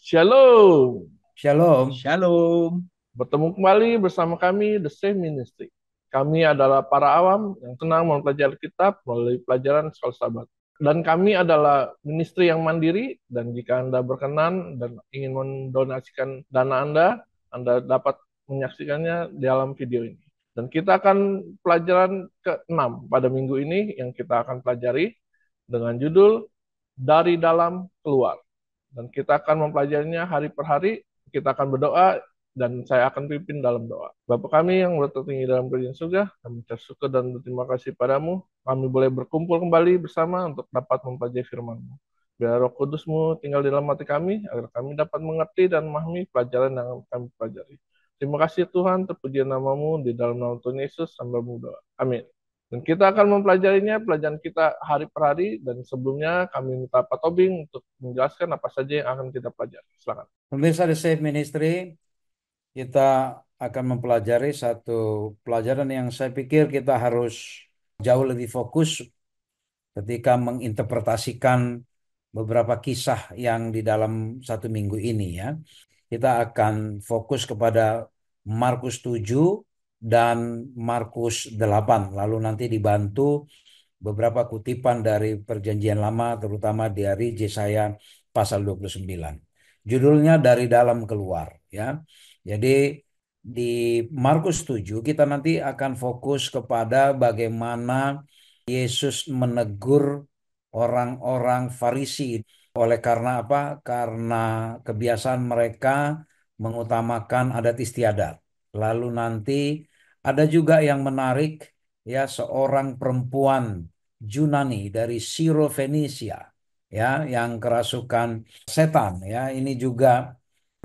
Shalom. Shalom. Shalom. Bertemu kembali bersama kami The Same Ministry. Kami adalah para awam yang senang mempelajari kitab melalui pelajaran sekolah sahabat. Dan kami adalah ministry yang mandiri, dan jika Anda berkenan dan ingin mendonasikan dana Anda dapat menyaksikannya di dalam video ini. Dan kita akan pelajaran ke-6 pada minggu ini yang kita akan pelajari dengan judul Dari Dalam Keluar. Dan kita akan mempelajarinya hari per hari. Kita akan berdoa dan saya akan pimpin dalam doa. Bapa kami yang tertinggi dalam kerajaan surga, kami bersyukur dan berterima kasih padamu. Kami boleh berkumpul kembali bersama untuk dapat mempelajari firman-Mu. Biar Roh Kudus-Mu tinggal di dalam hati kami, agar kami dapat mengerti dan memahami pelajaran yang kami pelajari. Terima kasih Tuhan, terpuji namamu di dalam nama Tuhan Yesus, hamba berdoa. Amin. Dan kita akan mempelajarinya, pelajaran kita hari per hari, dan sebelumnya kami minta Pak Tobing untuk menjelaskan apa saja yang akan kita pelajari. Silakan. Pemirsa The Safe Ministry, kita akan mempelajari satu pelajaran yang saya pikir kita harus jauh lebih fokus ketika menginterpretasikan beberapa kisah yang di dalam satu minggu ini ya. Kita akan fokus kepada Markus 7 dan Markus 8. Lalu nanti dibantu beberapa kutipan dari Perjanjian Lama, terutama dari Yesaya pasal 29. Judulnya Dari Dalam Keluar ya. Jadi di Markus 7 kita nanti akan fokus kepada bagaimana Yesus menegur orang-orang Farisi. Oleh karena apa? Karena kebiasaan mereka mengutamakan adat istiadat. Lalu nanti ada juga yang menarik ya, seorang perempuan Yunani dari Syro Fenisia ya, yang kerasukan setan ya, ini juga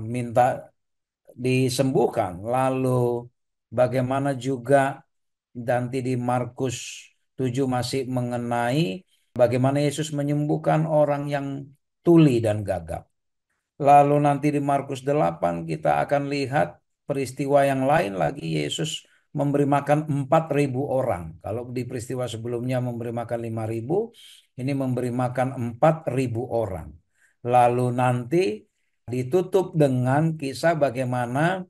minta disembuhkan. Lalu bagaimana juga nanti di Markus 7 masih mengenai bagaimana Yesus menyembuhkan orang yang tuli dan gagap. Lalu nanti di Markus 8 kita akan lihat peristiwa yang lain lagi, Yesus memberi makan 4.000 orang. Kalau di peristiwa sebelumnya memberi makan 5.000, ini memberi makan 4.000 orang. Lalu nanti ditutup dengan kisah bagaimana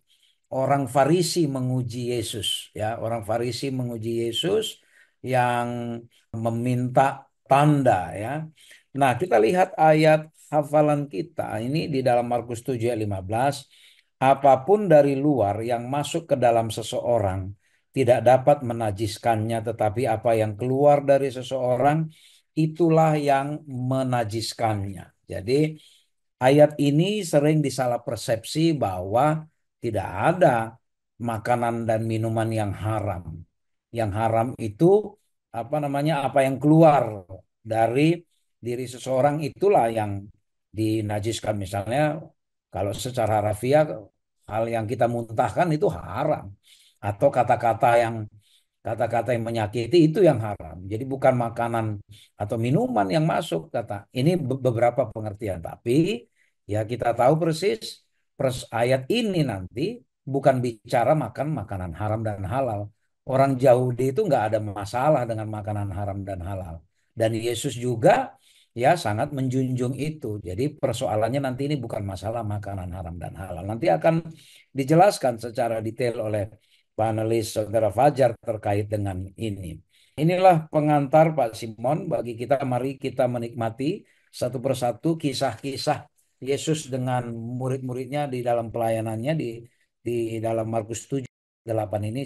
orang Farisi menguji Yesus ya, orang Farisi menguji Yesus yang meminta tanda ya. Nah, kita lihat ayat hafalan kita ini di dalam Markus 7 ayat 15. Apapun dari luar yang masuk ke dalam seseorang tidak dapat menajiskannya, tetapi apa yang keluar dari seseorang itulah yang menajiskannya. Jadi ayat ini sering disalah persepsi bahwa tidak ada makanan dan minuman yang haram. Yang haram itu apa namanya? Apa yang keluar dari diri seseorang itulah yang dinajiskan. Misalnya kalau secara harfiah hal yang kita muntahkan itu haram, atau kata-kata yang menyakiti itu yang haram. Jadi bukan makanan atau minuman yang masuk kata. Ini beberapa pengertian, tapi ya kita tahu persis ayat ini nanti bukan bicara makan makanan haram dan halal. Orang Yahudi itu nggak ada masalah dengan makanan haram dan halal. Dan Yesus juga ya sangat menjunjung itu. Jadi persoalannya nanti ini bukan masalah makanan haram dan halal. Nanti akan dijelaskan secara detail oleh panelis Saudara Fajar terkait dengan ini. Inilah pengantar Pak Simon bagi kita. Mari kita menikmati satu persatu kisah-kisah Yesus dengan murid-muridnya di dalam pelayanannya di dalam Markus 7 8 ini,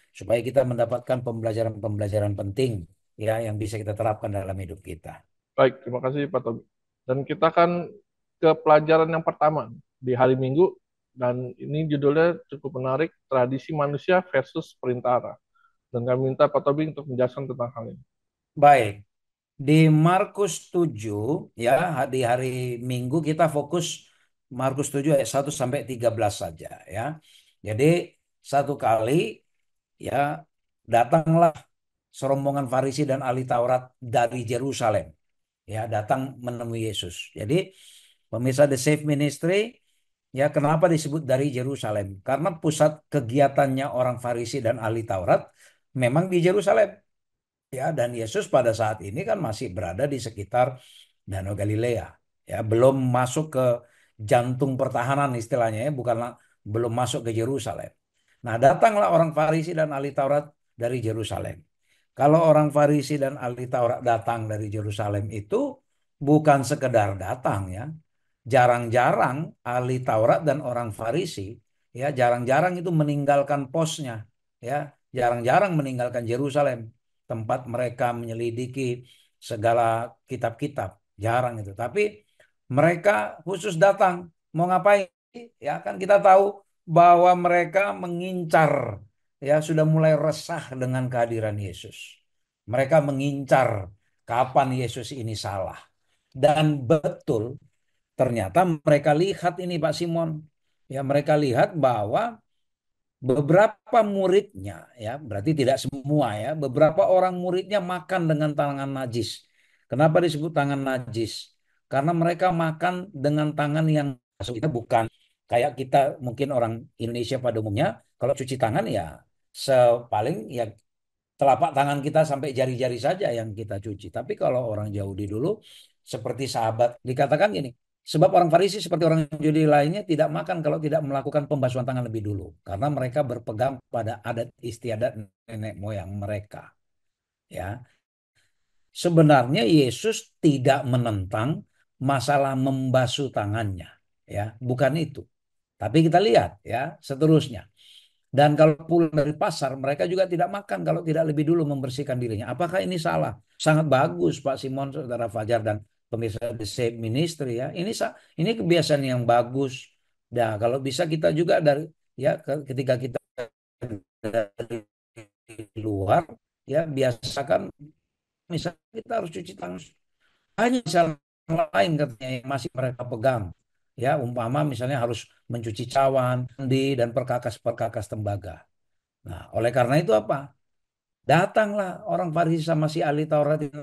supaya kita mendapatkan pembelajaran-pembelajaran penting ya yang bisa kita terapkan dalam hidup kita. Baik, terima kasih Pak Tobing. Dan kita akan ke pelajaran yang pertama di hari Minggu, dan ini judulnya cukup menarik, tradisi manusia versus perintah Allah. Dan kami minta Pak Tobing untuk menjelaskan tentang hal ini. Baik, di Markus 7 ya, di hari Minggu kita fokus Markus 7 ayat 1 sampai 13 saja ya. Jadi satu kali ya datanglah serombongan Farisi dan ahli Taurat dari Yerusalem ya, datang menemui Yesus. Jadi pemirsa The Safe Ministry, ya kenapa disebut dari Yerusalem? Karena pusat kegiatannya orang Farisi dan ahli Taurat memang di Yerusalem. Ya, dan Yesus pada saat ini kan masih berada di sekitar Danau Galilea. Ya, belum masuk ke jantung pertahanan istilahnya ya, bukanlah belum masuk ke Yerusalem. Nah, datanglah orang Farisi dan ahli Taurat dari Yerusalem. Kalau orang Farisi dan ahli Taurat datang dari Yerusalem itu bukan sekedar datang ya. Jarang-jarang ahli Taurat dan orang Farisi ya jarang-jarang itu meninggalkan posnya ya, jarang-jarang meninggalkan Yerusalem tempat mereka menyelidiki segala kitab-kitab, jarang itu. Tapi mereka khusus datang mau ngapain? Ya kan kita tahu bahwa mereka mengincar ya sudah mulai resah dengan kehadiran Yesus. Mereka mengincar kapan Yesus ini salah. Dan betul ternyata mereka lihat ini Pak Simon. Ya mereka lihat bahwa beberapa muridnya ya berarti tidak semua ya beberapa orang muridnya makan dengan tangan najis. Kenapa disebut tangan najis? Karena mereka makan dengan tangan yang maksudnya bukan kayak kita mungkin orang Indonesia pada umumnya kalau cuci tangan ya sepaling ya telapak tangan kita sampai jari-jari saja yang kita cuci. Tapi kalau orang Yahudi dulu seperti sahabat dikatakan gini, sebab orang Farisi seperti orang Yahudi lainnya tidak makan kalau tidak melakukan pembasuhan tangan lebih dulu karena mereka berpegang pada adat istiadat nenek moyang mereka. Ya, sebenarnya Yesus tidak menentang masalah membasuh tangannya, ya, bukan itu. Tapi kita lihat ya seterusnya. Dan kalau pulang dari pasar, mereka juga tidak makan kalau tidak lebih dulu membersihkan dirinya. Apakah ini salah? Sangat bagus, Pak Simon, Saudara Fajar dan pemirsa The Save Ministry ya. Ini kebiasaan yang bagus. Nah, kalau bisa kita juga dari ya ketika kita dari luar ya biasakan misalnya kita harus cuci tangan. Hanya misalnya lain katanya yang masih mereka pegang. Ya, umpama misalnya harus mencuci cawan, mandi, dan perkakas-perkakas tembaga. Nah, oleh karena itu apa? Datanglah orang Farisi sama si ahli Taurat itu.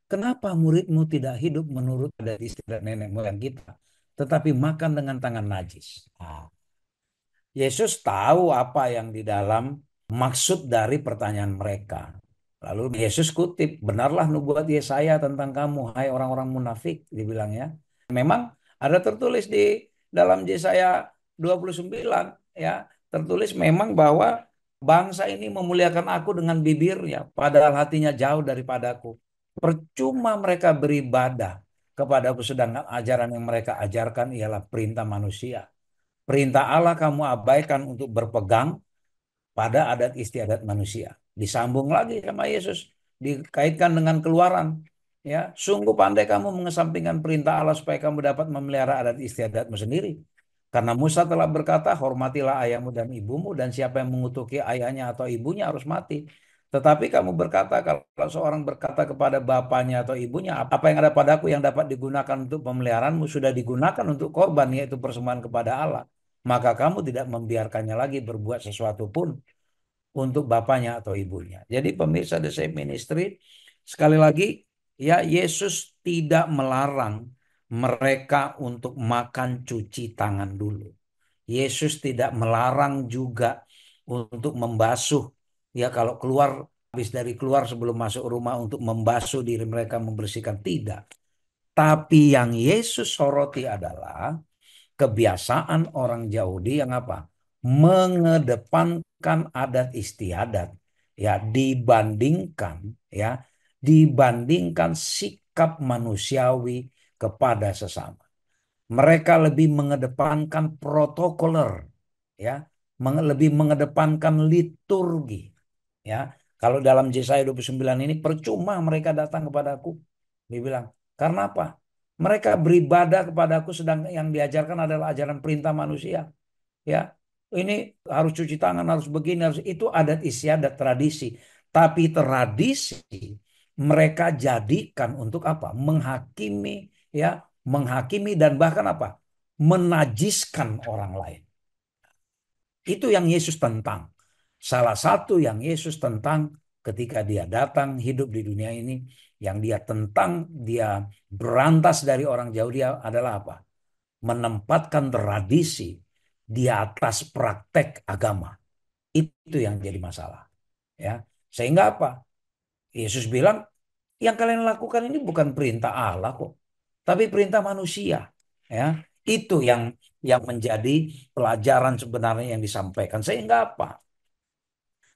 Kenapa muridmu tidak hidup menurut adat istiadat nenek moyang kita, tetapi makan dengan tangan najis? Nah, Yesus tahu apa yang di dalam maksud dari pertanyaan mereka. Lalu Yesus kutip, benarlah nubuat Yesaya tentang kamu, hai orang-orang munafik, dibilangnya. Memang ada tertulis di dalam Yesaya 29, ya, tertulis memang bahwa bangsa ini memuliakan aku dengan bibirnya, padahal hatinya jauh daripadaku. Percuma mereka beribadah kepadaku, sedangkan ajaran yang mereka ajarkan ialah perintah manusia. Perintah Allah kamu abaikan untuk berpegang pada adat istiadat manusia. Disambung lagi sama Yesus, dikaitkan dengan keluaran. Ya, sungguh pandai kamu mengesampingkan perintah Allah supaya kamu dapat memelihara adat istiadatmu sendiri. Karena Musa telah berkata, hormatilah ayahmu dan ibumu, dan siapa yang mengutuki ayahnya atau ibunya harus mati. Tetapi kamu berkata, kalau seorang berkata kepada bapaknya atau ibunya, apa yang ada padaku yang dapat digunakan untuk pemeliharaanmu sudah digunakan untuk korban, yaitu persembahan kepada Allah. Maka kamu tidak membiarkannya lagi berbuat sesuatu pun untuk bapaknya atau ibunya. Jadi pemirsa The Save Ministry, sekali lagi, ya Yesus tidak melarang mereka untuk makan cuci tangan dulu. Yesus tidak melarang juga untuk membasuh ya kalau keluar habis dari keluar sebelum masuk rumah untuk membasuh diri mereka membersihkan tidak. Tapi yang Yesus soroti adalah kebiasaan orang Yahudi yang apa? Mengedepankan adat istiadat ya dibandingkan sikap manusiawi kepada sesama. Mereka lebih mengedepankan protokoler ya, lebih mengedepankan liturgi ya. Kalau dalam Yesaya 29 ini percuma mereka datang kepadaku. Dia bilang, karena apa? Mereka beribadah kepadaku sedang yang diajarkan adalah ajaran perintah manusia. Ya, ini harus cuci tangan, harus begini, harus itu adat istiadat tradisi. Tapi tradisi mereka jadikan untuk apa? Ya, menghakimi dan bahkan apa? Menajiskan orang lain. Itu yang Yesus tentang. Salah satu yang Yesus tentang ketika dia datang hidup di dunia ini, yang dia tentang, dia berantas dari orang jauh dia adalah apa? Menempatkan tradisi di atas praktek agama. Itu yang jadi masalah. Ya, sehingga apa? Yesus bilang, yang kalian lakukan ini bukan perintah Allah kok, tapi perintah manusia. Ya, Itu yang menjadi pelajaran sebenarnya yang disampaikan. Sehingga apa?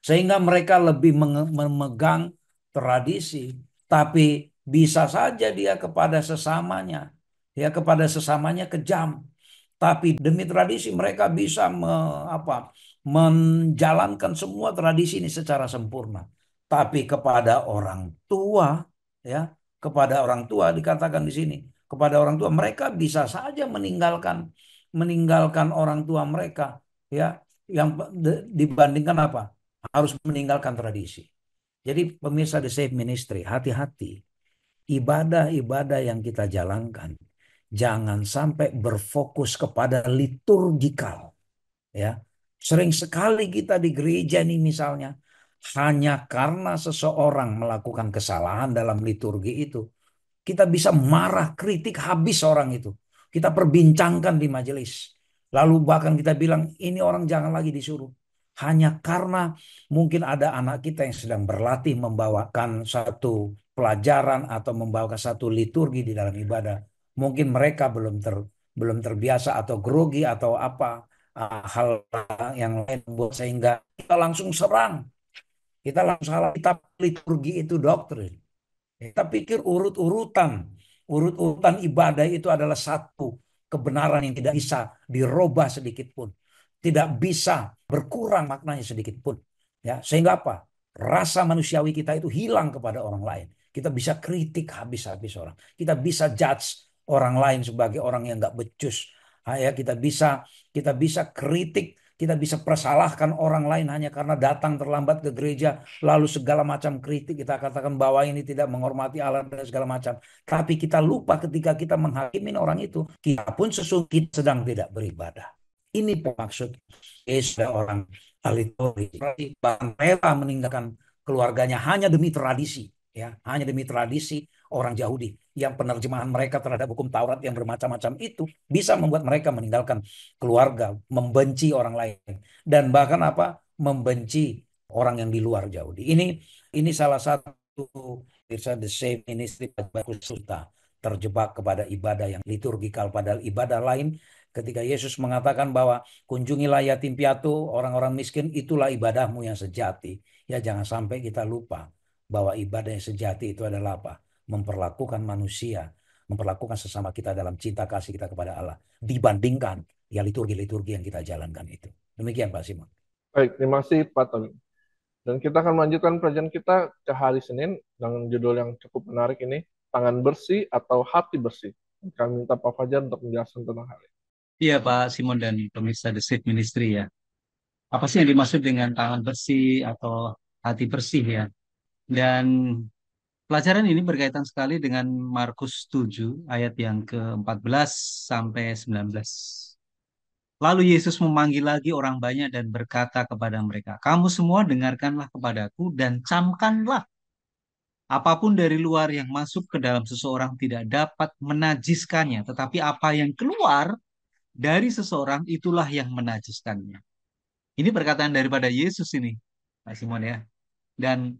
Sehingga mereka lebih memegang tradisi, tapi bisa saja dia kepada sesamanya, ya kepada sesamanya kejam. Tapi demi tradisi mereka bisa menjalankan semua tradisi ini secara sempurna. Tapi kepada orang tua, ya, kepada orang tua dikatakan di sini, kepada orang tua mereka bisa saja meninggalkan meninggalkan orang tua mereka, ya, yang dibandingkan apa? Harus meninggalkan tradisi. Jadi pemirsa The Safe Ministry, hati-hati. Ibadah-ibadah yang kita jalankan jangan sampai berfokus kepada liturgikal, ya. Sering sekali kita di gereja ini misalnya hanya karena seseorang melakukan kesalahan dalam liturgi itu, kita bisa marah, kritik habis orang itu. Kita perbincangkan di majelis. Lalu bahkan kita bilang, ini orang jangan lagi disuruh. Hanya karena mungkin ada anak kita yang sedang berlatih membawakan satu pelajaran atau membawakan satu liturgi di dalam ibadah. Mungkin mereka belum terbiasa atau grogi atau apa hal yang lain buat sehingga kita langsung serang. Kita langsung salah. Kita liturgi itu doktrin. Kita pikir urut-urutan ibadah itu adalah satu kebenaran yang tidak bisa dirubah sedikit pun. Tidak bisa berkurang maknanya sedikit pun. Ya, sehingga apa? Rasa manusiawi kita itu hilang kepada orang lain. Kita bisa kritik habis-habis orang. Kita bisa judge orang lain sebagai orang yang nggak becus. Ya, kita bisa kritik, kita bisa persalahkan orang lain hanya karena datang terlambat ke gereja, lalu segala macam kritik kita katakan bahwa ini tidak menghormati Allah dan segala macam. Tapi kita lupa ketika kita menghakimi orang itu, kita pun sesungguhnya kita sedang tidak beribadah. Ini maksud Yesus orang liturgi. Bahkan rela meninggalkan keluarganya hanya demi tradisi, ya, hanya demi tradisi orang Yahudi yang penerjemahan mereka terhadap hukum Taurat yang bermacam-macam itu bisa membuat mereka meninggalkan keluarga, membenci orang lain dan bahkan apa? Membenci orang yang di luar Yahudi. Ini salah satu bisa the same ministry bagus kita terjebak kepada ibadah yang liturgikal padahal ibadah lain ketika Yesus mengatakan bahwa kunjungilah yatim piatu, orang-orang miskin, itulah ibadahmu yang sejati. Ya jangan sampai kita lupa bahwa ibadah yang sejati itu adalah apa? Memperlakukan manusia, memperlakukan sesama kita dalam cinta kasih kita kepada Allah. Dibandingkan ya liturgi-liturgi yang kita jalankan itu. Demikian Pak Simon. Baik, terima kasih Pak Tony. Dan kita akan melanjutkan pelajaran kita ke hari Senin dengan judul yang cukup menarik ini, tangan bersih atau hati bersih. Kami minta Pak Fajar untuk menjelaskan tentang hal ini. Iya Pak Simon dan pemirsa The Safe Ministry ya. Apa sih yang dimaksud dengan tangan bersih atau hati bersih ya? Dan pelajaran ini berkaitan sekali dengan Markus 7 ayat yang ke-14 sampai 19. Lalu Yesus memanggil lagi orang banyak dan berkata kepada mereka, "Kamu semua dengarkanlah kepadaku dan camkanlah. Apapun dari luar yang masuk ke dalam seseorang tidak dapat menajiskannya, tetapi apa yang keluar dari seseorang itulah yang menajiskannya." Ini perkataan daripada Yesus ini, Pak Simon ya. Dan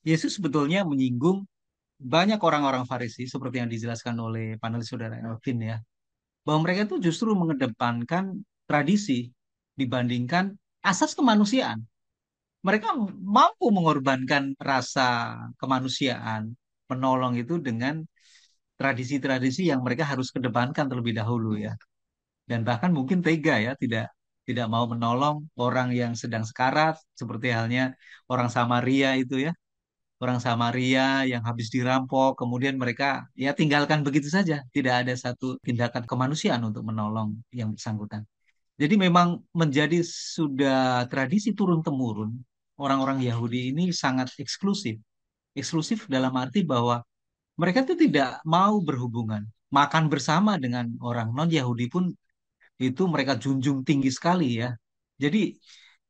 Yesus sebetulnya menyinggung banyak orang-orang Farisi seperti yang dijelaskan oleh panelis saudara Elvin ya, bahwa mereka itu justru mengedepankan tradisi dibandingkan asas kemanusiaan. Mereka mampu mengorbankan rasa kemanusiaan, menolong itu dengan tradisi-tradisi yang mereka harus kedepankan terlebih dahulu ya. Dan bahkan mungkin tega ya, tidak tidak mau menolong orang yang sedang sekarat seperti halnya orang Samaria itu ya, orang Samaria yang habis dirampok kemudian mereka ya tinggalkan begitu saja, tidak ada satu tindakan kemanusiaan untuk menolong yang bersangkutan. Jadi memang menjadi sudah tradisi turun temurun, orang-orang Yahudi ini sangat eksklusif. Eksklusif dalam arti bahwa mereka itu tidak mau berhubungan, makan bersama dengan orang non-Yahudi pun itu mereka junjung tinggi sekali ya. Jadi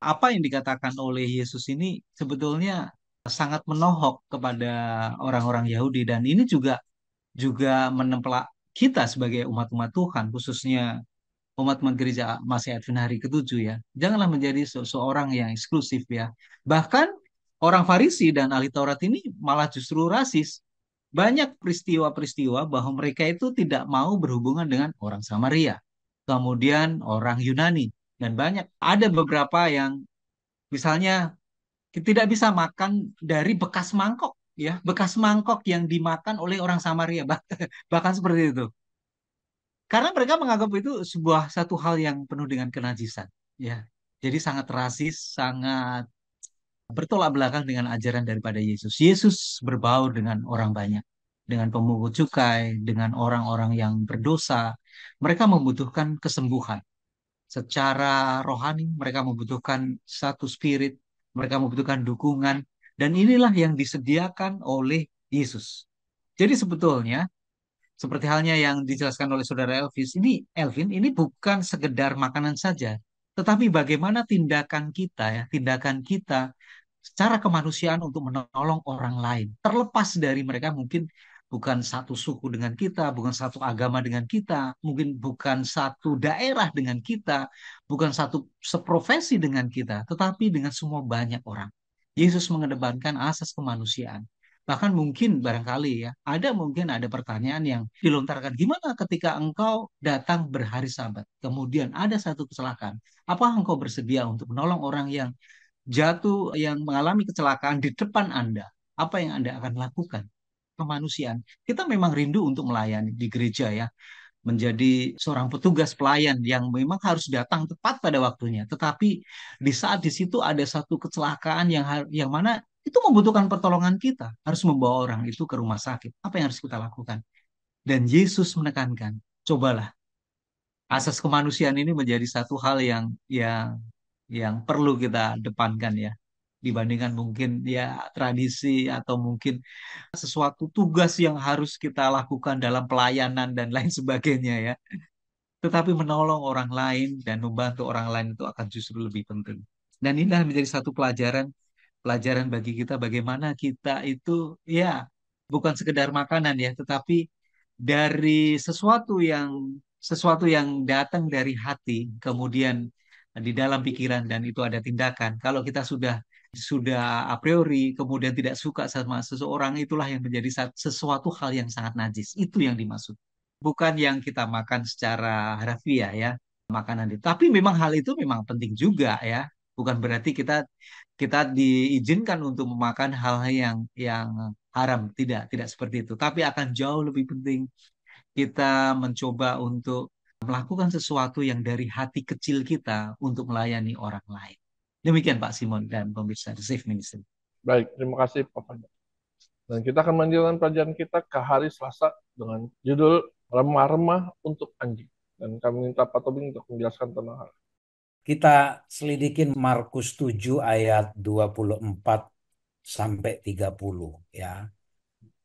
apa yang dikatakan oleh Yesus ini sebetulnya sangat menohok kepada orang-orang Yahudi dan ini juga juga menemplak kita sebagai umat-umat Tuhan khususnya umat-umat gereja Masih Advent hari ketujuh ya. Janganlah menjadi seorang yang eksklusif ya. Bahkan orang Farisi dan ahli Taurat ini malah justru rasis. banyak peristiwa-peristiwa bahwa mereka itu tidak mau berhubungan dengan orang Samaria, kemudian orang Yunani, dan banyak ada beberapa yang misalnya tidak bisa makan dari bekas mangkok, ya, bekas mangkok yang dimakan oleh orang Samaria, bahkan seperti itu. Karena mereka menganggap itu sebuah satu hal yang penuh dengan kenajisan, ya. Jadi sangat rasis, sangat bertolak belakang dengan ajaran daripada Yesus. Yesus berbaur dengan orang banyak, dengan pemungut cukai, dengan orang-orang yang berdosa. Mereka membutuhkan kesembuhan. Secara rohani, mereka membutuhkan satu spirit, mereka membutuhkan dukungan, dan inilah yang disediakan oleh Yesus. Jadi sebetulnya, seperti halnya yang dijelaskan oleh Saudara Elvin, ini bukan sekedar makanan saja, tetapi bagaimana tindakan kita, ya, tindakan kita secara kemanusiaan untuk menolong orang lain. Terlepas dari mereka mungkin bukan satu suku dengan kita, bukan satu agama dengan kita, mungkin bukan satu daerah dengan kita, bukan satu seprofesi dengan kita, tetapi dengan semua banyak orang. Yesus mengedepankan asas kemanusiaan. Bahkan mungkin barangkali ya, mungkin ada pertanyaan yang dilontarkan, gimana ketika engkau datang berhari Sabat, kemudian ada satu kecelakaan, apakah engkau bersedia untuk menolong orang yang jatuh, yang mengalami kecelakaan di depan Anda? Apa yang Anda akan lakukan? Kemanusiaan. Kita memang rindu untuk melayani di gereja, ya, menjadi seorang petugas pelayan yang memang harus datang tepat pada waktunya. Tetapi di saat di situ ada satu kecelakaan yang mana itu membutuhkan pertolongan kita, harus membawa orang itu ke rumah sakit. Apa yang harus kita lakukan? Dan Yesus menekankan, cobalah, asas kemanusiaan ini menjadi satu hal yang perlu kita depankan, ya, dibandingkan mungkin ya tradisi atau mungkin sesuatu tugas yang harus kita lakukan dalam pelayanan dan lain sebagainya, ya. Tetapi menolong orang lain dan membantu orang lain itu akan justru lebih penting. Dan inilah menjadi satu pelajaran pelajaran bagi kita, bagaimana kita itu, ya, bukan sekedar makanan, ya, tetapi dari sesuatu yang datang dari hati, kemudian di dalam pikiran, dan itu ada tindakan. Kalau kita sudah a priori kemudian tidak suka sama seseorang, itulah yang menjadi sesuatu hal yang sangat najis. Itu yang dimaksud. Bukan yang kita makan secara harfiah, ya, makanan itu. Tapi memang hal itu memang penting juga, ya. Bukan berarti kita kita diizinkan untuk memakan hal-hal yang haram. Tidak seperti itu. Tapi akan jauh lebih penting kita mencoba untuk melakukan sesuatu yang dari hati kecil kita untuk melayani orang lain. Demikian Pak Simon dan pemirsa The Safe Ministry. Baik, terima kasih Pak Fajar. Dan kita akan melanjutkan pelajaran kita ke hari Selasa dengan judul Remah-remah untuk anjing. Dan kami minta Pak Tobing untuk menjelaskan tentang hal. Kita selidikin Markus 7 ayat 24 sampai 30, ya.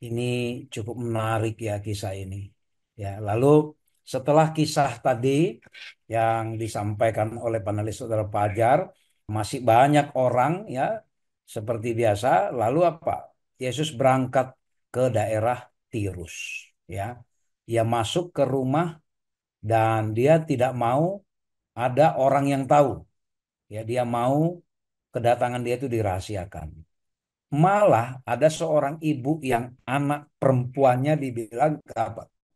Ini cukup menarik, ya, kisah ini. Ya, lalu setelah kisah tadi yang disampaikan oleh panelis Saudara Fajar, masih banyak orang, ya, seperti biasa. Lalu apa? Yesus berangkat ke daerah Tirus, ya. Ia masuk ke rumah dan dia tidak mau ada orang yang tahu. Ya, dia mau kedatangan dia itu dirahasiakan. Malah ada seorang ibu yang anak perempuannya dibilang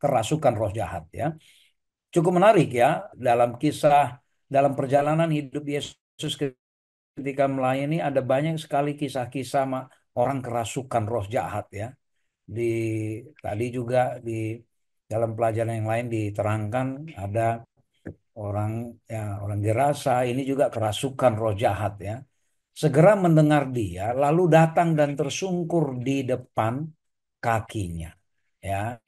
kerasukan roh jahat, ya. Cukup menarik, ya, dalam perjalanan hidup Yesus ketika melayani ada banyak sekali kisah-kisah orang kerasukan roh jahat, ya. Di tadi juga di dalam pelajaran yang lain diterangkan ada orang dirasa ini juga kerasukan roh jahat, ya. Segera mendengar dia, lalu datang dan tersungkur di depan kakinya. Ya.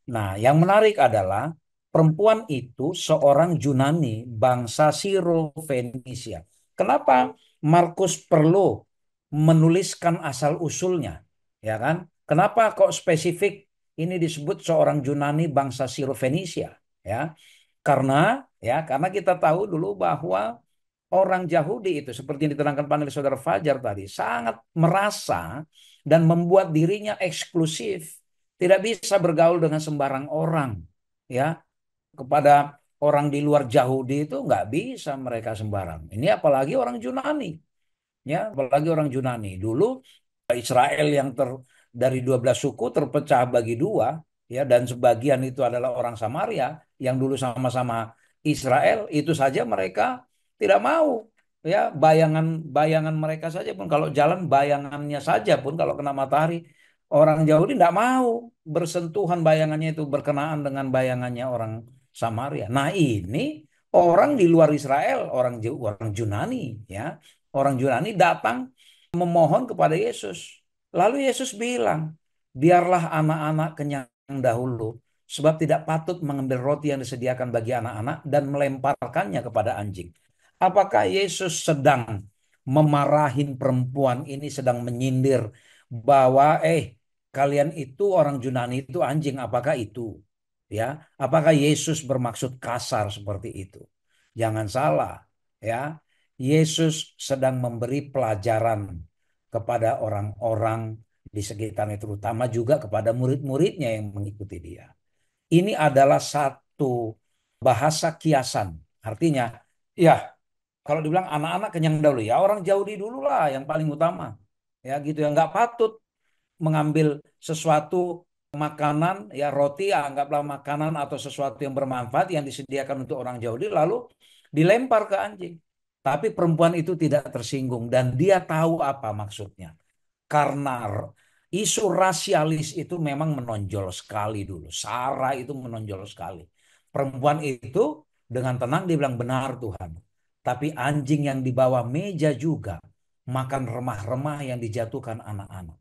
Nah, yang menarik adalah perempuan itu seorang Yunani bangsa Siro-Fenisia. Kenapa Markus perlu menuliskan asal usulnya? Ya kan? Kenapa kok spesifik ini disebut seorang Yunani bangsa Siro-Fenisia? Ya. Karena kita tahu dulu bahwa orang Yahudi itu seperti yang diterangkan panel Saudara Fajar tadi sangat merasa dan membuat dirinya eksklusif, tidak bisa bergaul dengan sembarang orang, ya. Kepada orang di luar Yahudi itu nggak bisa mereka sembarang. Ini apalagi orang Yunani, ya, apalagi orang Yunani. Dulu Israel yang dari 12 suku terpecah bagi dua, ya, dan sebagian itu adalah orang Samaria yang dulu sama-sama Israel, itu saja mereka tidak mau, ya, bayangan mereka saja pun kalau jalan, bayangannya saja pun kalau kena matahari, orang Yahudi tidak mau bersentuhan, bayangannya itu berkenaan dengan bayangannya orang Samaria. Nah, ini orang di luar Israel, orang Yunani, ya, orang Yunani datang memohon kepada Yesus. Lalu Yesus bilang, biarlah anak-anak kenyang dahulu, sebab tidak patut mengambil roti yang disediakan bagi anak-anak dan melemparkannya kepada anjing. Apakah Yesus sedang memarahin perempuan ini, sedang menyindir bahwa kalian itu orang Yunani itu anjing? Apakah itu? Ya, apakah Yesus bermaksud kasar seperti itu? Jangan salah, ya. Yesus sedang memberi pelajaran kepada orang-orang di sekitarnya, terutama juga kepada murid-muridnya yang mengikuti dia. Ini adalah satu bahasa kiasan. Artinya, ya, kalau dibilang anak-anak kenyang dahulu, ya orang Yahudi dulu lah yang paling utama. Ya gitu ya, nggak patut mengambil sesuatu makanan, ya roti, ya, anggaplah makanan atau sesuatu yang bermanfaat yang disediakan untuk orang Yahudi lalu dilempar ke anjing. Tapi perempuan itu tidak tersinggung dan dia tahu apa maksudnya. Karena isu rasialis itu memang menonjol sekali dulu. Sara itu menonjol sekali. Perempuan itu dengan tenang dia bilang, benar Tuhan. Tapi anjing yang di bawah meja juga makan remah-remah yang dijatuhkan anak-anak.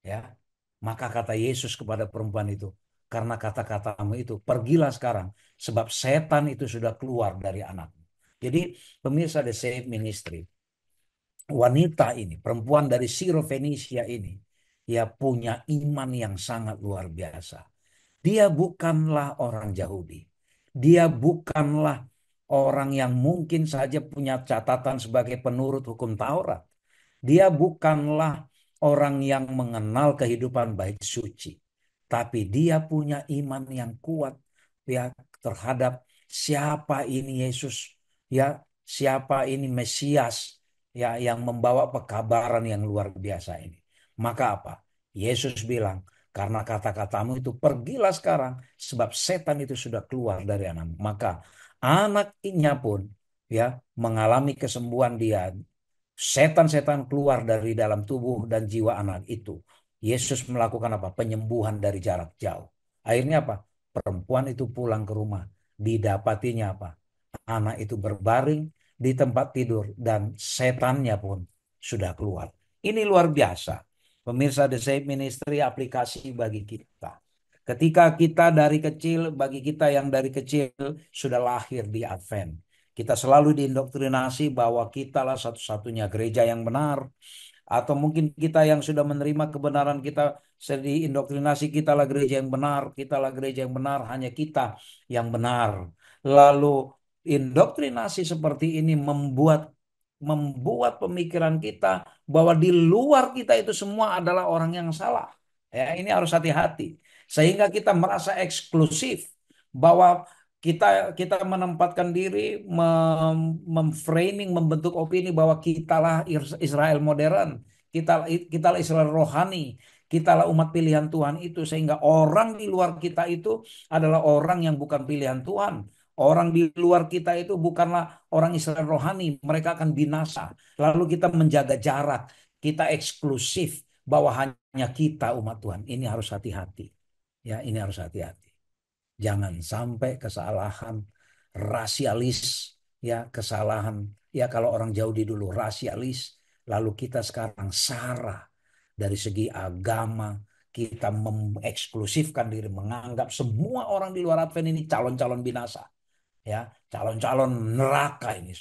Ya, maka kata Yesus kepada perempuan itu, karena kata-katamu itu, pergilah sekarang, sebab setan itu sudah keluar dari anakmu. Jadi pemirsa The Save Ministry, wanita ini, perempuan dari Syro-Fenisia ini, ya punya iman yang sangat luar biasa. Dia bukanlah orang Yahudi. Dia bukanlah orang yang mungkin saja punya catatan sebagai penurut hukum Taurat. Dia bukanlah orang yang mengenal kehidupan baik suci. Tapi dia punya iman yang kuat, ya, terhadap siapa ini Yesus, ya, siapa ini Mesias, ya, yang membawa pekabaran yang luar biasa ini. Maka apa? Yesus bilang, karena kata-katamu itu pergilah sekarang, sebab setan itu sudah keluar dari anakmu. Maka anaknya pun, ya, mengalami kesembuhan dia. Setan-setan keluar dari dalam tubuh dan jiwa anak itu. Yesus melakukan apa? Penyembuhan dari jarak jauh. Akhirnya apa? Perempuan itu pulang ke rumah. Didapatinya apa? Anak itu berbaring di tempat tidur dan setannya pun sudah keluar. Ini luar biasa. Pemirsa The Save Ministry, aplikasi bagi kita. Ketika kita dari kecil, bagi kita yang dari kecil sudah lahir di Advent, kita selalu diindoktrinasi bahwa kitalah satu-satunya gereja yang benar. Atau mungkin kita yang sudah menerima kebenaran, kita diindoktrinasi kitalah gereja yang benar, kitalah gereja yang benar, hanya kita yang benar. Lalu indoktrinasi seperti ini membuat pemikiran kita bahwa di luar kita itu semua adalah orang yang salah. Ya, ini harus hati-hati. Sehingga kita merasa eksklusif bahwa kita menempatkan diri, memframing, membentuk opini bahwa kitalah Israel modern, kitalah Israel rohani, kitalah umat pilihan Tuhan itu, sehingga orang di luar kita itu adalah orang yang bukan pilihan Tuhan. Orang di luar kita itu bukanlah orang Israel rohani, mereka akan binasa. Lalu kita menjaga jarak, kita eksklusif bahwa hanya kita umat Tuhan. Ini harus hati-hati. Ya, ini harus hati-hati. Jangan sampai kesalahan rasialis, ya, kesalahan, ya, kalau orang Yahudi dulu rasialis, lalu kita sekarang sara dari segi agama, kita mengeksklusifkan diri, menganggap semua orang di luar Advent ini calon-calon binasa, ya, calon-calon neraka ini.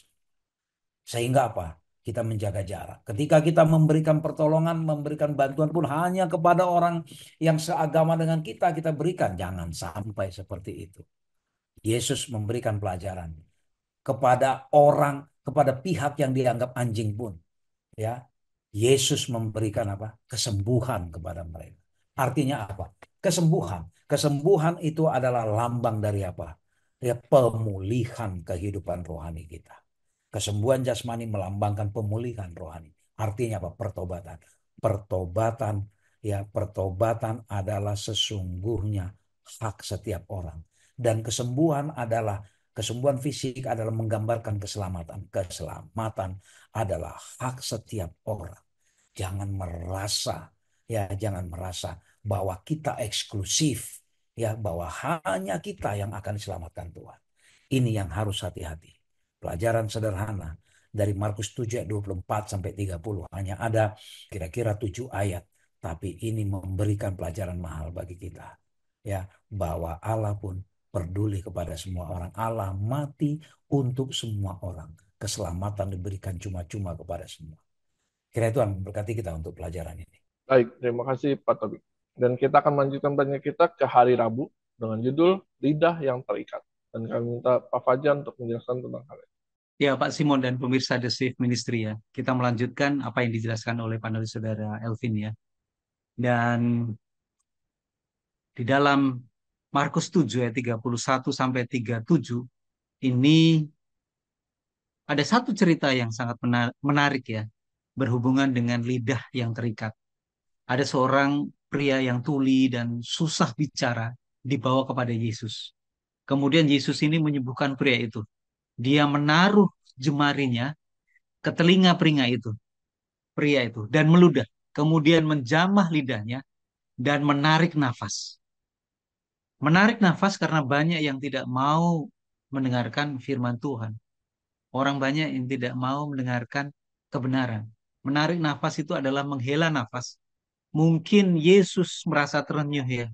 Sehingga apa? Kita menjaga jarak. Ketika kita memberikan pertolongan, memberikan bantuan pun hanya kepada orang yang seagama dengan kita berikan. Jangan sampai seperti itu. Yesus memberikan pelajaran kepada orang, kepada pihak yang dianggap anjing pun, ya. Yesus memberikan apa? Kesembuhan kepada mereka. Artinya apa? Kesembuhan. Kesembuhan itu adalah lambang dari apa? Ya, pemulihan kehidupan rohani kita. Kesembuhan jasmani melambangkan pemulihan rohani. Artinya apa? Pertobatan. Pertobatan Ya, pertobatan adalah sesungguhnya hak setiap orang. Dan kesembuhan fisik adalah menggambarkan keselamatan. Keselamatan adalah hak setiap orang. Jangan merasa bahwa kita eksklusif, ya, bahwa hanya kita yang akan diselamatkan Tuhan. Ini yang harus hati-hati. Pelajaran sederhana dari Markus 7 ayat 24 sampai 30, hanya ada kira-kira 7 ayat, tapi ini memberikan pelajaran mahal bagi kita. Ya, bahwa Allah pun peduli kepada semua orang. Allah mati untuk semua orang. Keselamatan diberikan cuma-cuma kepada semua. Kira Tuhan berkati kita untuk pelajaran ini. Baik, terima kasih Pak Tobik. Dan kita akan melanjutkan tanya kita ke hari Rabu dengan judul Lidah yang Terikat. Dan kami minta Pak Fajar untuk menjelaskan tentang hal ini. Ya, Pak Simon dan pemirsa The Safe Ministry ya. Kita melanjutkan apa yang dijelaskan oleh panelis saudara Elvin ya. Dan di dalam Markus 7 ayat 31 sampai 37 ini ada satu cerita yang sangat menarik ya, berhubungan dengan lidah yang terikat. Ada seorang pria yang tuli dan susah bicara dibawa kepada Yesus. Kemudian Yesus ini menyembuhkan pria itu. Dia menaruh jemarinya ke telinga pria itu, dan meludah. Kemudian menjamah lidahnya dan menarik nafas. Menarik nafas karena banyak yang tidak mau mendengarkan firman Tuhan. Orang banyak yang tidak mau mendengarkan kebenaran. Menarik nafas itu adalah menghela nafas. Mungkin Yesus merasa terenyuh ya.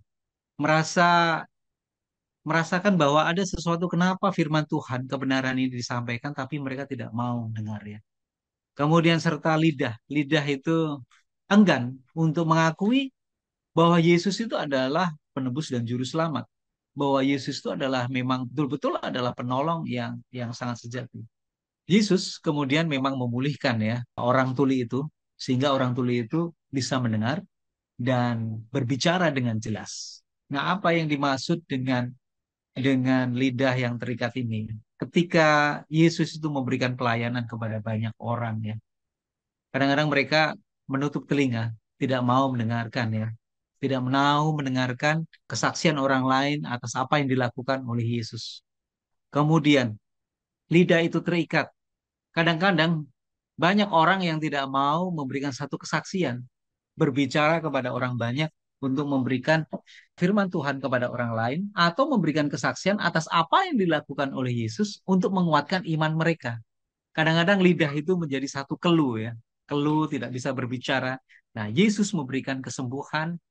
Merasakan bahwa ada sesuatu, kenapa firman Tuhan, kebenaran ini disampaikan, tapi mereka tidak mau dengar ya. Kemudian serta lidah. Lidah itu enggan untuk mengakui bahwa Yesus itu adalah penebus dan juru selamat. Bahwa Yesus itu adalah memang betul-betul adalah penolong yang sangat sejati. Yesus kemudian memang memulihkan ya orang tuli itu, sehingga orang tuli itu bisa mendengar dan berbicara dengan jelas. Nah, apa yang dimaksud dengan lidah yang terikat ini? Ketika Yesus itu memberikan pelayanan kepada banyak orang ya, kadang-kadang mereka menutup telinga, tidak mau mendengarkan ya, tidak mau mendengarkan kesaksian orang lain atas apa yang dilakukan oleh Yesus. Kemudian lidah itu terikat. Kadang-kadang banyak orang yang tidak mau memberikan satu kesaksian, berbicara kepada orang banyak untuk memberikan firman Tuhan kepada orang lain, atau memberikan kesaksian atas apa yang dilakukan oleh Yesus untuk menguatkan iman mereka. Kadang-kadang lidah itu menjadi satu keluh ya, keluh tidak bisa berbicara. Nah, Yesus memberikan kesembuhan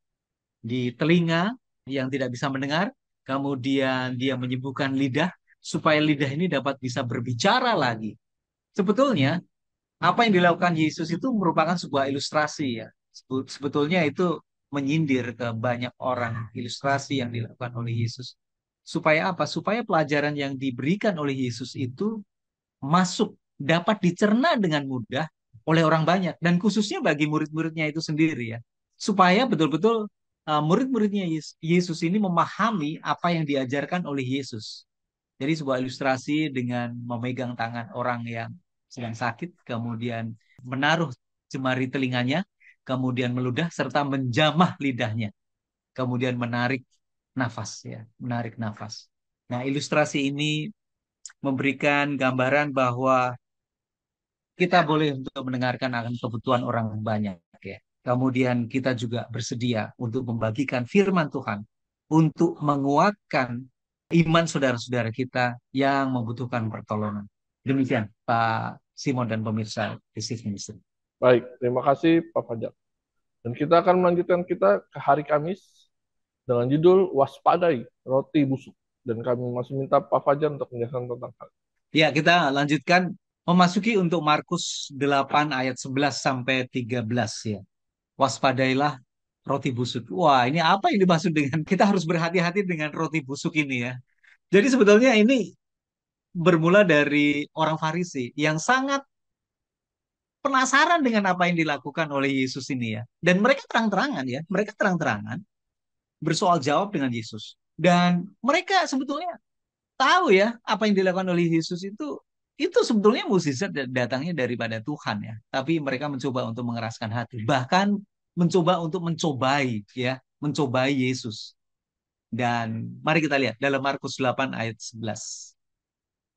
di telinga yang tidak bisa mendengar, kemudian dia menyembuhkan lidah supaya lidah ini dapat bisa berbicara lagi. Sebetulnya apa yang dilakukan Yesus itu merupakan sebuah ilustrasi ya. Sebetulnya itu menyindir ke banyak orang, ilustrasi yang dilakukan oleh Yesus. Supaya apa? Supaya pelajaran yang diberikan oleh Yesus itu masuk, dapat dicerna dengan mudah oleh orang banyak, dan khususnya bagi murid-muridnya itu sendiri ya. Supaya betul-betul murid-muridnya Yesus ini memahami apa yang diajarkan oleh Yesus. Jadi sebuah ilustrasi dengan memegang tangan orang yang sedang sakit, kemudian menaruh jemari telinganya, kemudian meludah serta menjamah lidahnya, kemudian menarik nafas ya, menarik nafas. Nah, ilustrasi ini memberikan gambaran bahwa kita boleh untuk mendengarkan akan kebutuhan orang banyak ya. Kemudian kita juga bersedia untuk membagikan firman Tuhan untuk menguatkan iman saudara-saudara kita yang membutuhkan pertolongan. Demikian Pak Simon dan pemirsa The Safe Ministry. Baik, terima kasih Pak Fajar. Dan kita akan melanjutkan kita ke hari Kamis dengan judul Waspadai Roti Busuk. Dan kami masih minta Pak Fajar untuk menjelaskan tentang hal ini. Ya, kita lanjutkan memasuki untuk Markus 8 ayat 11 sampai 13 ya. Waspadailah roti busuk. Wah, ini apa yang dimaksud dengan kita harus berhati-hati dengan roti busuk ini ya. Jadi sebetulnya ini bermula dari orang Farisi yang sangat penasaran dengan apa yang dilakukan oleh Yesus ini ya. Dan mereka terang-terangan ya, mereka terang-terangan bersoal jawab dengan Yesus. Dan mereka sebetulnya tahu ya apa yang dilakukan oleh Yesus itu sebetulnya mukjizat datangnya daripada Tuhan ya. Tapi mereka mencoba untuk mengeraskan hati. Bahkan mencoba untuk mencobai ya, mencobai Yesus. Dan mari kita lihat dalam Markus 8 ayat 11.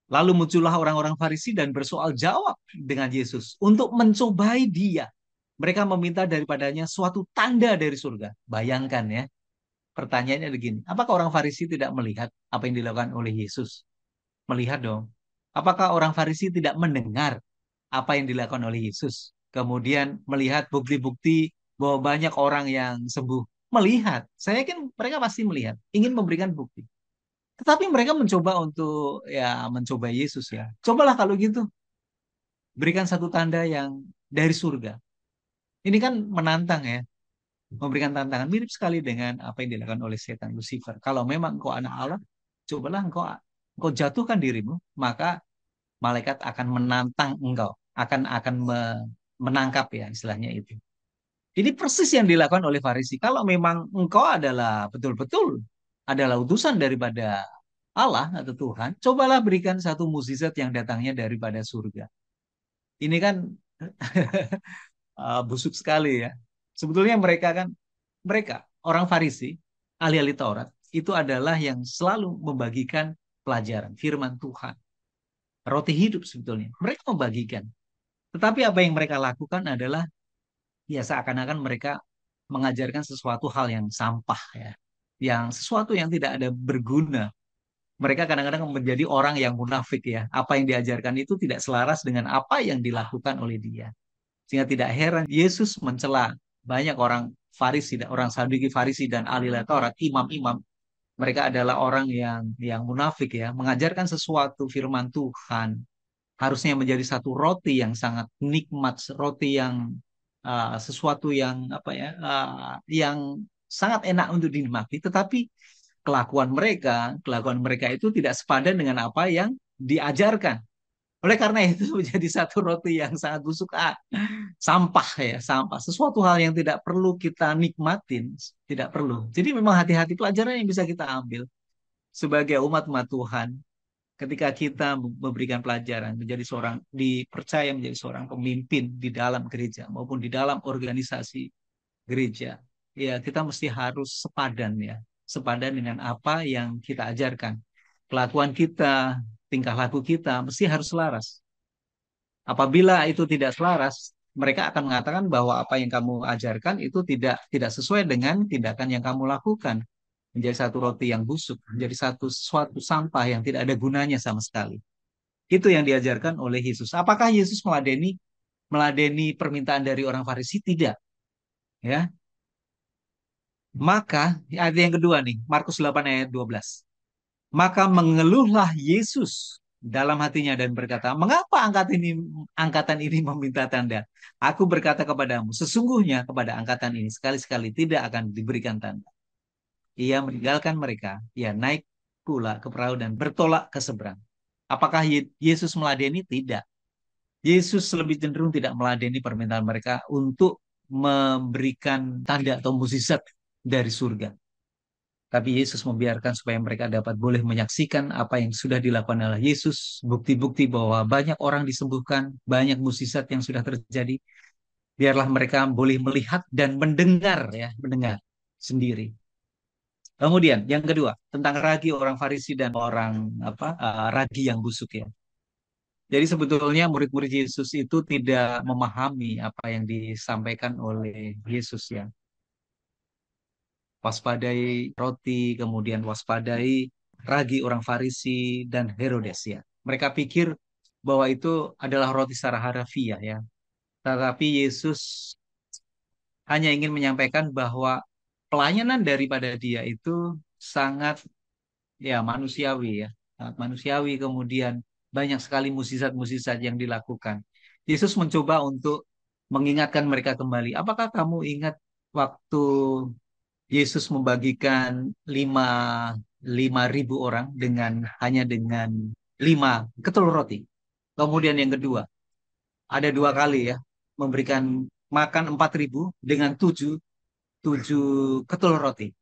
Lalu muncullah orang-orang Farisi dan bersoal jawab dengan Yesus untuk mencobai dia. Mereka meminta daripadanya suatu tanda dari surga. Bayangkan ya, pertanyaannya begini. Apakah orang Farisi tidak melihat apa yang dilakukan oleh Yesus? Melihat dong. Apakah orang Farisi tidak mendengar apa yang dilakukan oleh Yesus? Kemudian melihat bukti-bukti bahwa banyak orang yang sembuh. Melihat. Saya yakin mereka pasti melihat. Ingin memberikan bukti. Tetapi mereka mencoba untuk ya mencoba Yesus ya. Cobalah kalau gitu. Berikan satu tanda yang dari surga. Ini kan menantang ya. Memberikan tantangan mirip sekali dengan apa yang dilakukan oleh setan Lucifer. Kalau memang engkau anak Allah, cobalah engkau jatuhkan dirimu, maka malaikat akan menantang engkau, menangkap ya istilahnya itu. Ini persis yang dilakukan oleh Farisi. Kalau memang engkau adalah betul-betul adalah utusan daripada Allah atau Tuhan, cobalah berikan satu mukjizat yang datangnya daripada surga. Ini kan busuk sekali ya. Sebetulnya mereka orang Farisi, ahli-ahli Taurat, itu adalah yang selalu membagikan pelajaran firman Tuhan. Roti hidup sebetulnya. Mereka membagikan. Tetapi apa yang mereka lakukan adalah ya seakan-akan mereka mengajarkan sesuatu hal yang sampah ya. Yang sesuatu yang tidak ada berguna. Mereka kadang-kadang menjadi orang yang munafik ya. Apa yang diajarkan itu tidak selaras dengan apa yang dilakukan oleh dia. Sehingga tidak heran Yesus mencela banyak orang Farisi, orang Saduki Farisi dan ahli Taurat, imam-imam. Mereka adalah orang yang munafik ya, mengajarkan sesuatu firman Tuhan harusnya menjadi satu roti yang sangat nikmat, roti yang sesuatu yang apa ya, yang sangat enak untuk dinikmati, tetapi kelakuan mereka itu tidak sepadan dengan apa yang diajarkan. Oleh karena itu menjadi satu roti yang sangat busuk, sampah ya, sampah. Sesuatu hal yang tidak perlu kita nikmatin, tidak perlu. Jadi memang hati-hati pelajaran yang bisa kita ambil sebagai umat-umat Tuhan ketika kita memberikan pelajaran, menjadi seorang dipercaya menjadi seorang pemimpin di dalam gereja maupun di dalam organisasi gereja. Ya, kita mesti harus sepadan ya, sepadan dengan apa yang kita ajarkan. Kelakuan kita, tingkah laku kita mesti harus selaras. Apabila itu tidak selaras, mereka akan mengatakan bahwa apa yang kamu ajarkan itu tidak sesuai dengan tindakan yang kamu lakukan. Menjadi satu roti yang busuk, menjadi suatu sampah yang tidak ada gunanya sama sekali. Itu yang diajarkan oleh Yesus. Apakah Yesus meladeni permintaan dari orang Farisi? Tidak. Ya. Maka ayat yang kedua nih, Markus 8 ayat 12. Maka mengeluhlah Yesus dalam hatinya dan berkata, mengapa angkatan ini meminta tanda? Aku berkata kepadamu, sesungguhnya kepada angkatan ini sekali-sekali tidak akan diberikan tanda. Ia meninggalkan mereka, ia naik pula ke perahu dan bertolak ke seberang. Apakah Yesus meladeni? Tidak. Yesus lebih cenderung tidak meladeni permintaan mereka untuk memberikan tanda atau mukjizat dari surga. Tapi Yesus membiarkan supaya mereka boleh menyaksikan apa yang sudah dilakukan oleh Yesus, bukti-bukti bahwa banyak orang disembuhkan, banyak mukjizat yang sudah terjadi. Biarlah mereka boleh melihat dan mendengar sendiri. Kemudian yang kedua tentang ragi orang Farisi dan orang ragi yang busuk ya. Jadi sebetulnya murid-murid Yesus itu tidak memahami apa yang disampaikan oleh Yesus ya. Waspadai roti, kemudian waspadai ragi orang Farisi dan Herodes ya. Mereka pikir bahwa itu adalah roti secara harafiah ya. Tetapi Yesus hanya ingin menyampaikan bahwa pelayanan daripada dia itu sangat ya manusiawi ya. Sangat manusiawi, kemudian banyak sekali mukjizat-mukjizat yang dilakukan. Yesus mencoba untuk mengingatkan mereka kembali. Apakah kamu ingat waktu Yesus membagikan lima ribu orang hanya dengan 5 ketelur roti. Kemudian yang kedua, ada 2 kali ya, memberikan makan 4.000 dengan 7 ketelur roti.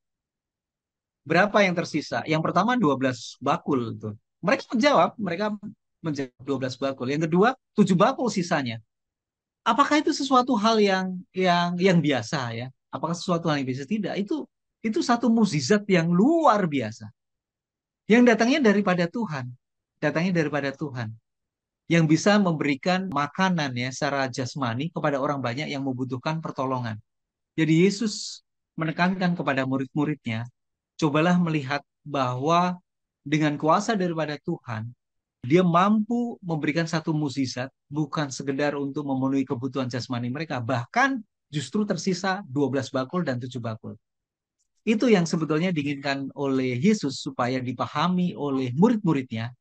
Berapa yang tersisa? Yang pertama 12 bakul tuh. Mereka menjawab 12 bakul. Yang kedua 7 bakul sisanya. Apakah itu sesuatu hal yang biasa ya? Apakah sesuatu hal yang biasa? Tidak. Itu satu mukjizat yang luar biasa. Yang datangnya daripada Tuhan. Datangnya daripada Tuhan. Yang bisa memberikan makanan ya secara jasmani kepada orang banyak yang membutuhkan pertolongan. Jadi Yesus menekankan kepada murid-muridnya, cobalah melihat bahwa dengan kuasa daripada Tuhan, dia mampu memberikan satu mukjizat bukan sekedar untuk memenuhi kebutuhan jasmani mereka, bahkan justru tersisa 12 bakul dan 7 bakul. Itu yang sebetulnya diinginkan oleh Yesus supaya dipahami oleh murid-muridnya.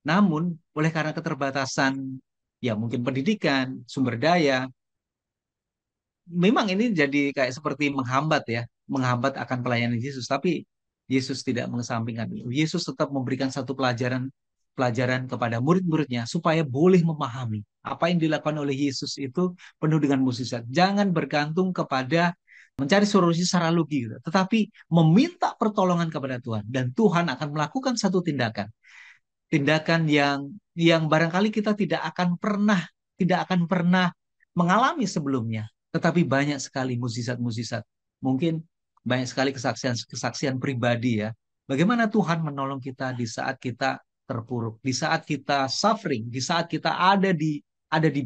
Namun, oleh karena keterbatasan, ya mungkin pendidikan, sumber daya, memang ini jadi kayak seperti menghambat ya, menghambat akan pelayanan Yesus. Tapi Yesus tidak mengesampingkan itu. Yesus tetap memberikan satu pelajaran kepada murid-muridnya supaya boleh memahami apa yang dilakukan oleh Yesus itu penuh dengan mukjizat. Jangan bergantung kepada mencari solusi secara logis, tetapi meminta pertolongan kepada Tuhan dan Tuhan akan melakukan satu tindakan yang barangkali kita tidak akan pernah mengalami sebelumnya, tetapi banyak sekali mukjizat-mukjizat, mungkin banyak sekali kesaksian pribadi ya, bagaimana Tuhan menolong kita di saat kita terpuruk, di saat kita suffering, di saat kita ada di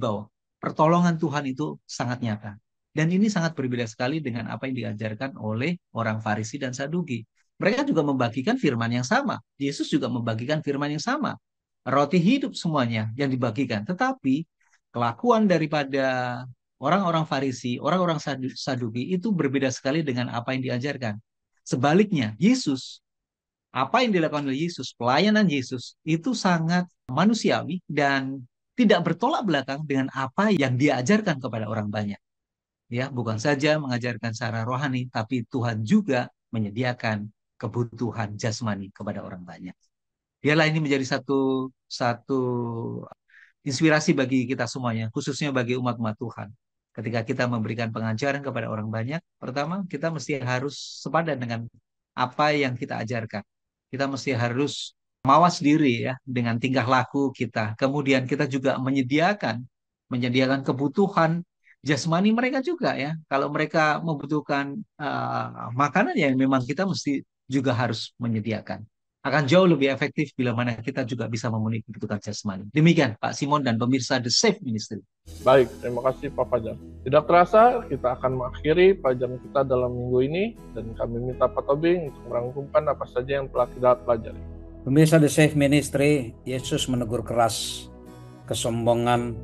bawah. Pertolongan Tuhan itu sangat nyata. Dan ini sangat berbeda sekali dengan apa yang diajarkan oleh orang Farisi dan Saduki. Mereka juga membagikan firman yang sama. Yesus juga membagikan firman yang sama. Roti hidup semuanya yang dibagikan. Tetapi kelakuan daripada orang-orang Farisi, orang-orang Saduki itu berbeda sekali dengan apa yang diajarkan. Sebaliknya, apa yang dilakukan oleh Yesus, pelayanan Yesus itu sangat manusiawi dan tidak bertolak belakang dengan apa yang diajarkan kepada orang banyak. Ya, bukan saja mengajarkan secara rohani, tapi Tuhan juga menyediakan kebutuhan jasmani kepada orang banyak. Biarlah ini menjadi satu inspirasi bagi kita semuanya, khususnya bagi umat-umat Tuhan. Ketika kita memberikan pengajaran kepada orang banyak, pertama kita mesti harus sepadan dengan apa yang kita ajarkan. Kita mesti harus mawas diri ya dengan tingkah laku kita. Kemudian kita juga menyediakan kebutuhan jasmani mereka juga ya. Kalau mereka membutuhkan makanan ya memang kita mesti juga harus menyediakan. Akan jauh lebih efektif bila mana kita juga bisa memenuhi kebutuhan jasmani. Demikian Pak Simon dan pemirsa The Safe Ministry. Baik, terima kasih Pak Fajar. Tidak terasa kita akan mengakhiri pelajaran kita dalam minggu ini dan kami minta Pak Tobing untuk merangkumkan apa saja yang telah kita pelajari. Pemirsa The Safe Ministry, Yesus menegur keras kesombongan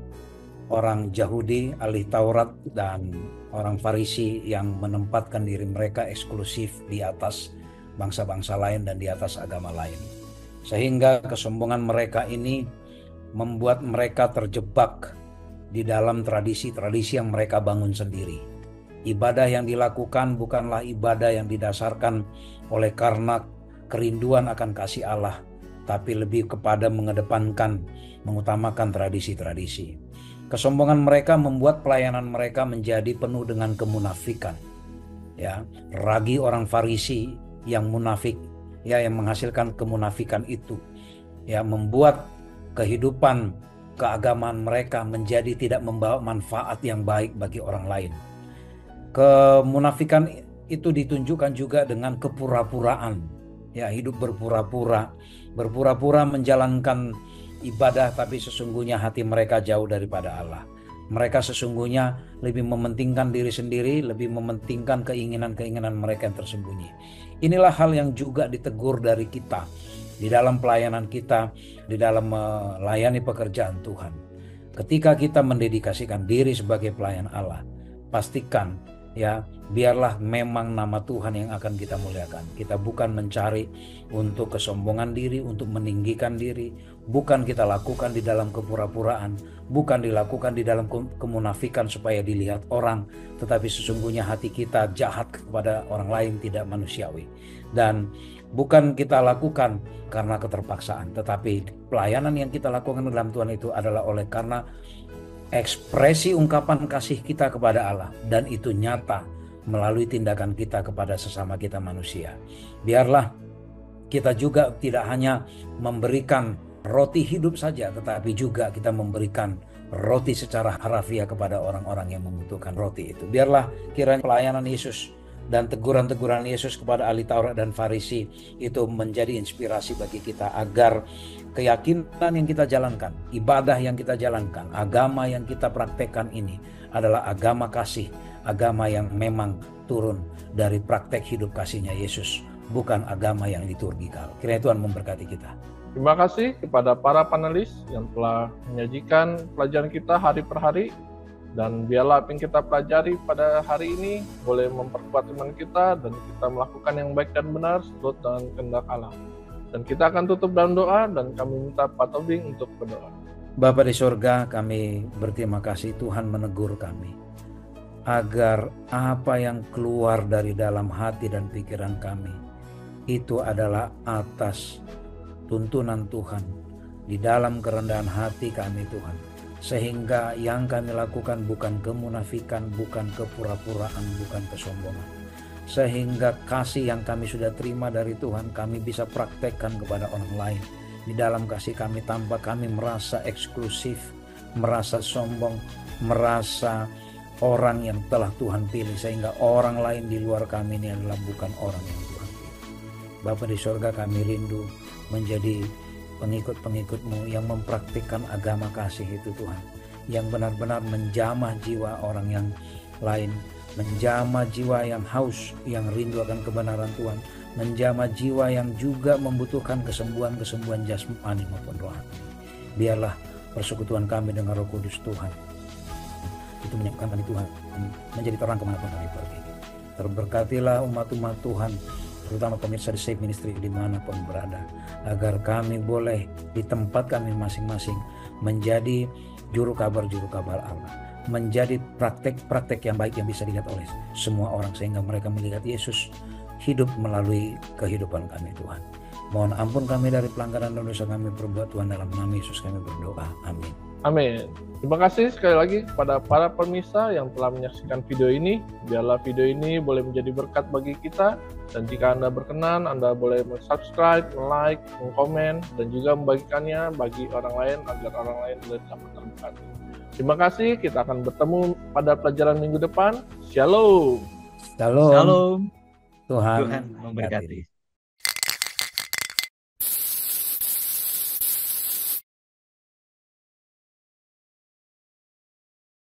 orang Yahudi, ahli Taurat, dan orang Farisi yang menempatkan diri mereka eksklusif di atas bangsa-bangsa lain dan di atas agama lain. Sehingga kesombongan mereka ini membuat mereka terjebak di dalam tradisi-tradisi yang mereka bangun sendiri. Ibadah yang dilakukan bukanlah ibadah yang didasarkan oleh karena kerinduan akan kasih Allah, tapi lebih kepada mengutamakan tradisi-tradisi. Kesombongan mereka membuat pelayanan mereka menjadi penuh dengan kemunafikan. Ya, ragi orang Farisi yang munafik, ya, yang menghasilkan kemunafikan itu, ya, membuat kehidupan keagamaan mereka menjadi tidak membawa manfaat yang baik bagi orang lain. Kemunafikan itu ditunjukkan juga dengan kepura-puraan, ya, hidup berpura-pura menjalankan ibadah, tapi sesungguhnya hati mereka jauh daripada Allah. Mereka sesungguhnya lebih mementingkan diri sendiri, lebih mementingkan keinginan-keinginan mereka yang tersembunyi. Inilah hal yang juga ditegur dari kita di dalam pelayanan kita, di dalam melayani pekerjaan Tuhan. Ketika kita mendedikasikan diri sebagai pelayan Allah, pastikan ya, biarlah memang nama Tuhan yang akan kita muliakan. Kita bukan mencari untuk kesombongan diri, untuk meninggikan diri, bukan kita lakukan di dalam kepura-puraan, bukan dilakukan di dalam kemunafikan supaya dilihat orang, tetapi sesungguhnya hati kita jahat kepada orang lain, tidak manusiawi. Dan bukan kita lakukan karena keterpaksaan, tetapi pelayanan yang kita lakukan dalam Tuhan itu adalah oleh karena ekspresi ungkapan kasih kita kepada Allah, dan itu nyata melalui tindakan kita kepada sesama kita manusia. Biarlah kita juga tidak hanya memberikan roti hidup saja, tetapi juga kita memberikan roti secara harafiah kepada orang-orang yang membutuhkan roti itu. Biarlah kiranya pelayanan Yesus dan teguran-teguran Yesus kepada ahli Taurat dan Farisi itu menjadi inspirasi bagi kita, agar keyakinan yang kita jalankan, ibadah yang kita jalankan, agama yang kita praktekkan ini adalah agama kasih, agama yang memang turun dari praktek hidup kasihnya Yesus, bukan agama yang liturgikal. Kiranya Tuhan memberkati kita. Terima kasih kepada para panelis yang telah menyajikan pelajaran kita hari per hari. Dan biarlah apa yang kita pelajari pada hari ini boleh memperkuat iman kita dan kita melakukan yang baik dan benar seturut dengan kehendak Allah. Dan kita akan tutup dalam doa dan kami minta Pak Tobing untuk berdoa. Bapa di surga, kami berterima kasih Tuhan menegur kami, agar apa yang keluar dari dalam hati dan pikiran kami itu adalah atas tuntunan Tuhan di dalam kerendahan hati kami Tuhan, sehingga yang kami lakukan bukan kemunafikan, bukan kepura-puraan, bukan kesombongan, sehingga kasih yang kami sudah terima dari Tuhan kami bisa praktekkan kepada orang lain. Di dalam kasih kami tanpa kami merasa eksklusif, merasa sombong, merasa orang yang telah Tuhan pilih, sehingga orang lain di luar kami ini adalah bukan orang yang Tuhan pilih. Bapa di surga, kami rindu menjadi pengikut-pengikut-Mu yang mempraktikkan agama kasih itu Tuhan, yang benar-benar menjamah jiwa orang yang lain, menjamah jiwa yang haus, yang rindu akan kebenaran Tuhan, menjamah jiwa yang juga membutuhkan kesembuhan-kesembuhan jasmani maupun rohani. Biarlah persekutuan kami dengan Roh Kudus Tuhan itu menyiapkan kami Tuhan menjadi terang kemanapun kami pergi. Terberkatilah umat-umat Tuhan, terutama pemirsa The Safe Ministry dimanapun berada, agar kami boleh di tempat kami masing-masing menjadi juru kabar Allah, menjadi praktek-praktek yang baik yang bisa dilihat oleh semua orang, sehingga mereka melihat Yesus hidup melalui kehidupan kami Tuhan. Mohon ampun kami dari pelanggaran dan dosa kami perbuat Tuhan, dalam nama Yesus kami berdoa, amin. Amin. Terima kasih sekali lagi kepada para pemirsa yang telah menyaksikan video ini. Biarlah video ini boleh menjadi berkat bagi kita. Dan jika Anda berkenan, Anda boleh subscribe, like, komen, dan juga membagikannya bagi orang lain agar orang lain boleh dapat terberkati. Terima kasih. Kita akan bertemu pada pelajaran minggu depan. Shalom. Shalom. Shalom. Tuhan Tuhan memberkati.